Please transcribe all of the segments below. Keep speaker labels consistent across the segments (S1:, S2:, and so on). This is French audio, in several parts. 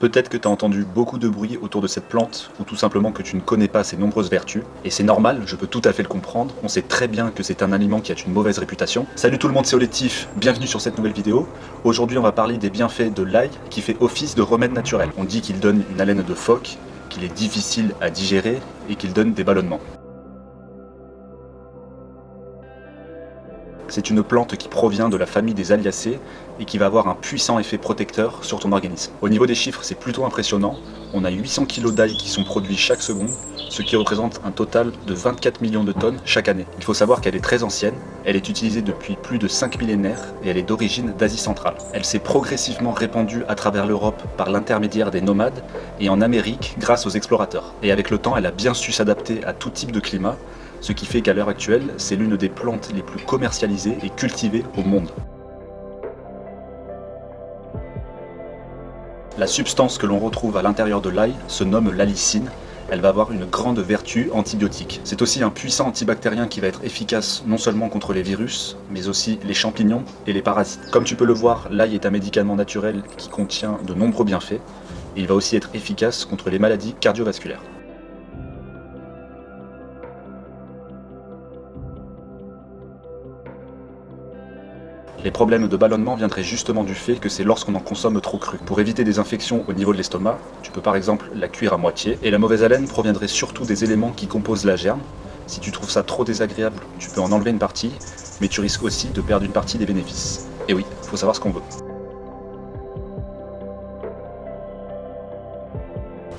S1: Peut-être que tu as entendu beaucoup de bruit autour de cette plante, ou tout simplement que tu ne connais pas ses nombreuses vertus, et c'est normal, je peux tout à fait le comprendre, on sait très bien que c'est un aliment qui a une mauvaise réputation. Salut tout le monde, c'est Olectif, bienvenue sur cette nouvelle vidéo. Aujourd'hui on va parler des bienfaits de l'ail qui fait office de remède naturel. On dit qu'il donne une haleine de phoque, qu'il est difficile à digérer et qu'il donne des ballonnements. C'est une plante qui provient de la famille des Alliacées et qui va avoir un puissant effet protecteur sur ton organisme. Au niveau des chiffres, c'est plutôt impressionnant. On a 800 kg d'ail qui sont produits chaque seconde, ce qui représente un total de 24 millions de tonnes chaque année. Il faut savoir qu'elle est très ancienne, elle est utilisée depuis plus de 5 millénaires et elle est d'origine d'Asie centrale. Elle s'est progressivement répandue à travers l'Europe par l'intermédiaire des nomades et en Amérique grâce aux explorateurs. Et avec le temps, elle a bien su s'adapter à tout type de climat, ce qui fait qu'à l'heure actuelle, c'est l'une des plantes les plus commercialisées et cultivées au monde. La substance que l'on retrouve à l'intérieur de l'ail se nomme l'allicine. Elle va avoir une grande vertu antibiotique. C'est aussi un puissant antibactérien qui va être efficace non seulement contre les virus, mais aussi les champignons et les parasites. Comme tu peux le voir, l'ail est un médicament naturel qui contient de nombreux bienfaits, et il va aussi être efficace contre les maladies cardiovasculaires. Les problèmes de ballonnement viendraient justement du fait que c'est lorsqu'on en consomme trop cru. Pour éviter des infections au niveau de l'estomac, tu peux par exemple la cuire à moitié. Et la mauvaise haleine proviendrait surtout des éléments qui composent la germe. Si tu trouves ça trop désagréable, tu peux en enlever une partie, mais tu risques aussi de perdre une partie des bénéfices. Et oui, il faut savoir ce qu'on veut.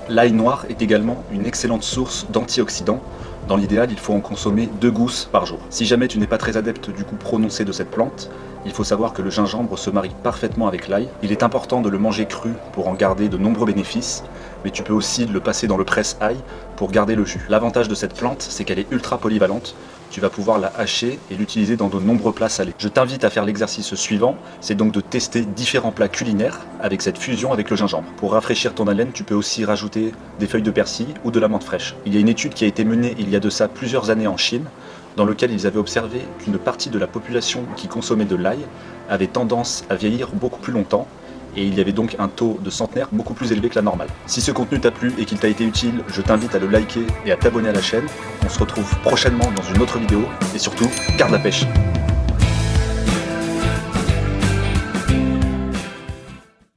S1: L'ail noir est également une excellente source d'antioxydants. Dans l'idéal, il faut en consommer 2 gousses par jour. Si jamais tu n'es pas très adepte du goût prononcé de cette plante, il faut savoir que le gingembre se marie parfaitement avec l'ail. Il est important de le manger cru pour en garder de nombreux bénéfices, mais tu peux aussi le passer dans le presse-ail pour garder le jus. L'avantage de cette plante, c'est qu'elle est ultra polyvalente. Tu vas pouvoir la hacher et l'utiliser dans de nombreux plats salés. Je t'invite à faire l'exercice suivant, c'est donc de tester différents plats culinaires avec cette fusion avec le gingembre. Pour rafraîchir ton haleine, tu peux aussi rajouter des feuilles de persil ou de la menthe fraîche. Il y a une étude qui a été menée il y a de ça plusieurs années en Chine, dans lequel ils avaient observé qu'une partie de la population qui consommait de l'ail avait tendance à vieillir beaucoup plus longtemps, et il y avait donc un taux de centenaire beaucoup plus élevé que la normale. Si ce contenu t'a plu et qu'il t'a été utile, je t'invite à le liker et à t'abonner à la chaîne. On se retrouve prochainement dans une autre vidéo, et surtout, garde la pêche!